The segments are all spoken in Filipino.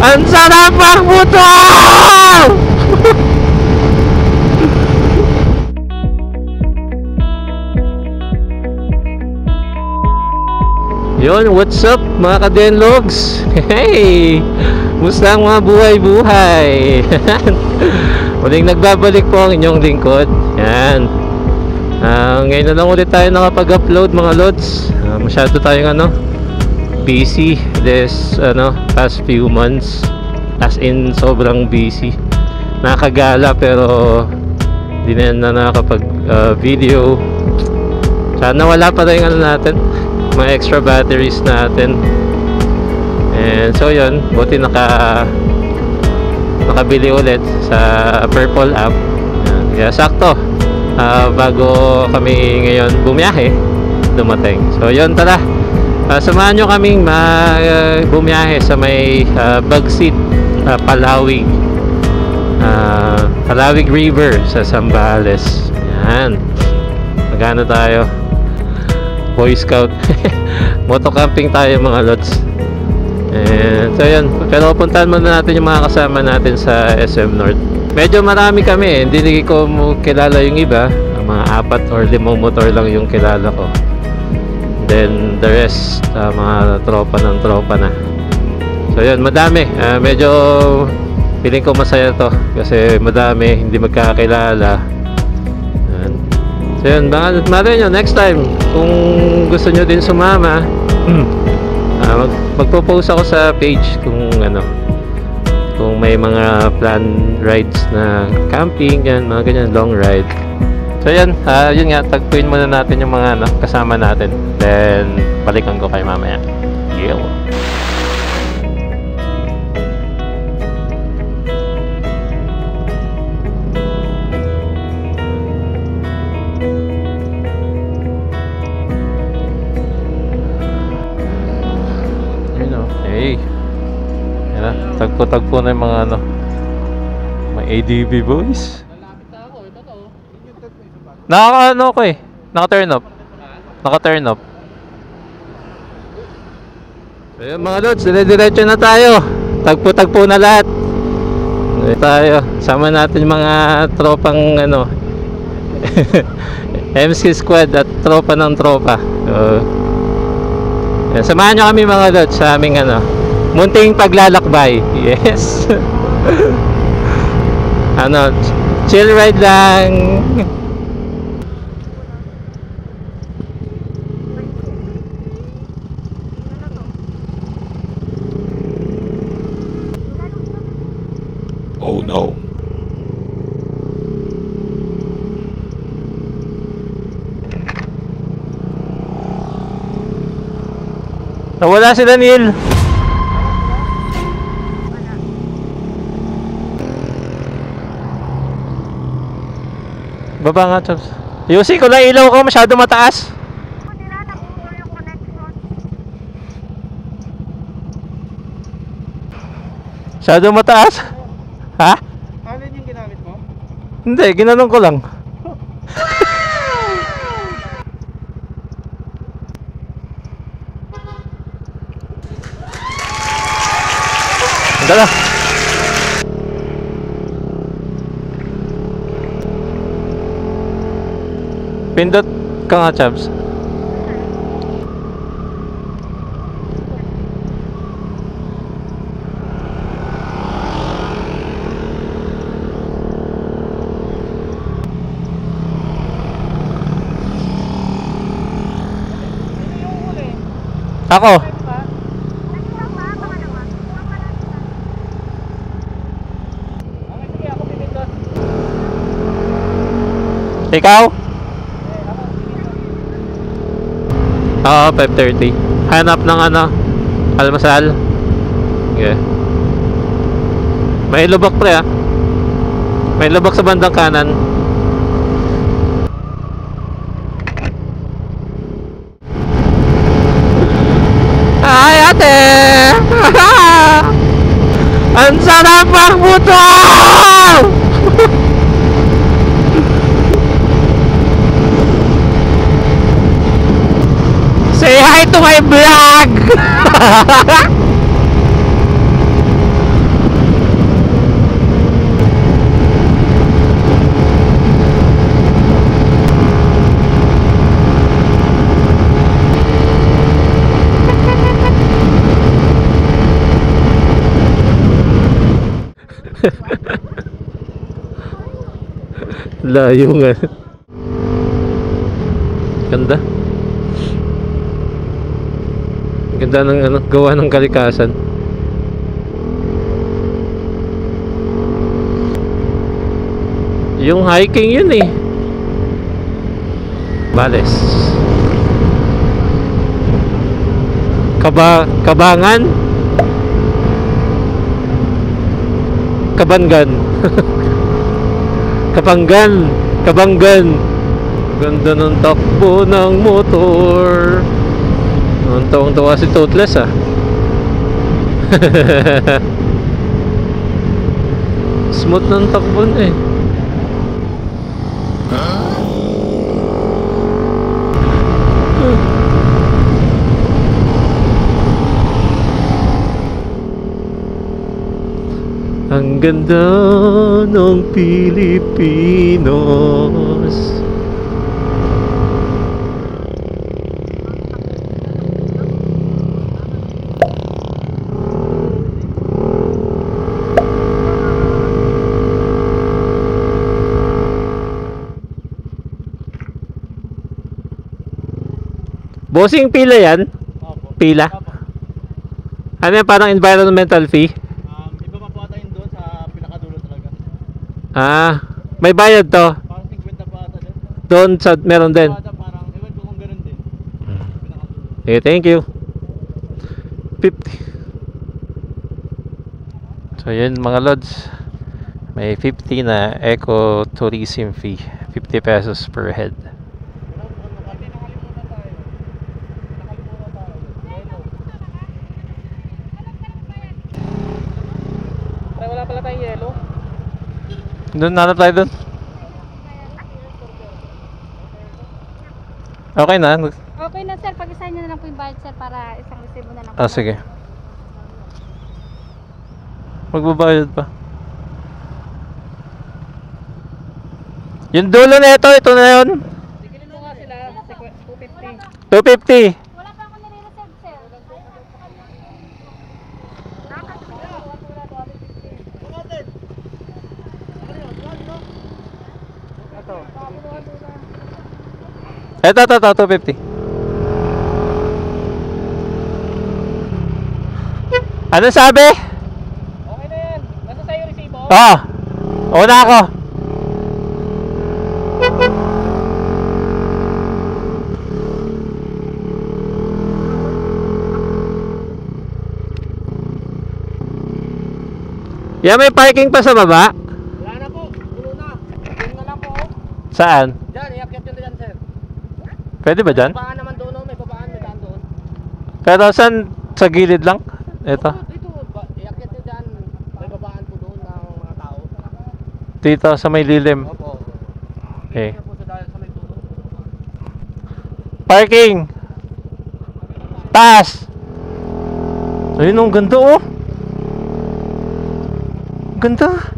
Ang sarap magmotor! Yun, what's up mga ka-Denlogs? Hey! Musta ang mga buhay-buhay? Muling nagbabalik po ang inyong lingkod. Yan. Ngayon na lang ulit tayo nakapag-upload mga lods. Masyado tayong busy this past few months. As in sobrang busy. Nakagala pero hindi na nakapag video. Sana wala pa tayong natin, mga extra batteries natin. And so yun, buti nakabili ulit sa Purple app. Kaya sakto, bago kami ngayon bumiyahe, dumating. So yun, tara, samahan nyo kaming bumiyahe sa may Bagsit, Palawig, Palawig River sa Zambales. Yan, magano tayo, Boy Scout. Motocamping tayo mga lods. And so yun, pero puntahan muna natin yung mga kasama natin sa SM North. Medyo marami kami, hindi ko kilala yung iba. Mga 4 or 5 motor lang yung kilala ko. Then the rest, mga tropa ng tropa na. So yun, madami. Medyo feeling ko masaya to kasi madami, hindi magkakilala. So yun, mara nyo next time kung gusto nyo din sumama. Magpo-post ako sa page kung may mga plan rides na camping, yan, mga ganyan, long ride. So yan, yun nga, tagpuin muna natin yung mga kasama natin, then balikan ko kayo mamaya. Yeah. Hey, yan, tagpo-tagpo na yung mga mga ADB boys. Naka-turn up. Naka-turn up. Ayun mga lods, dire-diretso na tayo. Tagpo-tagpo na lahat. Tayo, sama natin mga tropang MC Squad at tropa ng tropa. Samahan nyo kami mga lods sa aming munting paglalakbay. Yes. Chill ride lang. Oh no. Nawala si Daniel. Baba nga, Chops. Yusi ko lang, ilaw ko masyado mataas. Masyado mataas. Ha? Alin yung ginamit mo? Hindi, ginanong ko lang. Dala. Pindot ka nga, Chabs. Ako. Ikaw? Oo, 5:30. Hanap ng almasal. Okay. May lubak pre May lubak sa bandang kanan. Ay ate! Ang sarap magmotor! Say hi to my vlog! Layo nga. Ganda. Ganda ng ano, gawa ng kalikasan. Yung hiking yun eh. Bales. Kabangan. Kabanggan. Kabanggan. Ganda ng takbo ng motor. Ang tawang-tawa si Toothless ah. Smooth ng takbo na eh. Ang ganda ng Pilipinos. Bossing, pila yan? Opo. Pila? Opo. Ano yan, parang environmental fee? Iba pa po ata yun doon sa pinakadulo talaga. Ah, may bayad to? Parang 50 pa ata din. Doon sa, meron din? Parang, ewan ko kung ganun din. Pinakadulo. Okay, thank you. 50. So yun mga lods, may 50 na eco tourism fee, 50 pesos per head. Nakalimutan tayo. Ay, wala pala tayong yelo. Doon, nanap tayo doon. Okay na. Okay na sir, pag-assign nyo na lang po yung budget sir para isang resibo na lang. Ah, sige. Magbabayad pa. Yung dulo na ito na yun. Tigilin mo nga sila. 250. 250. Wala pa ako nire-reserve sir. Ito. Ito, 250. Ano sabi? Okay na yan. Nasa sa'yo resibo? Oo. Una ako. Yan, may parking pa sa baba? Wala na po. Puno na. Doon na lang po. Saan? Diyan, iakyat nyo na dyan, sir. Pwede ba dyan? Babaan naman doon, oh. May babaan, may daan doon. Pero saan? Sa gilid lang? Ito. Opo, dito. Iakyat nyo dyan. May babaan po doon ng mga tao. Dito sa may lilim. Opo. Okay. Dito po sa dahil sa may tulo. Parking! Taas! Ayun, ang ganda oh! Ganda!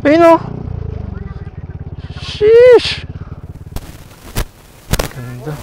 Ayun oh! Sheesh! Ganda.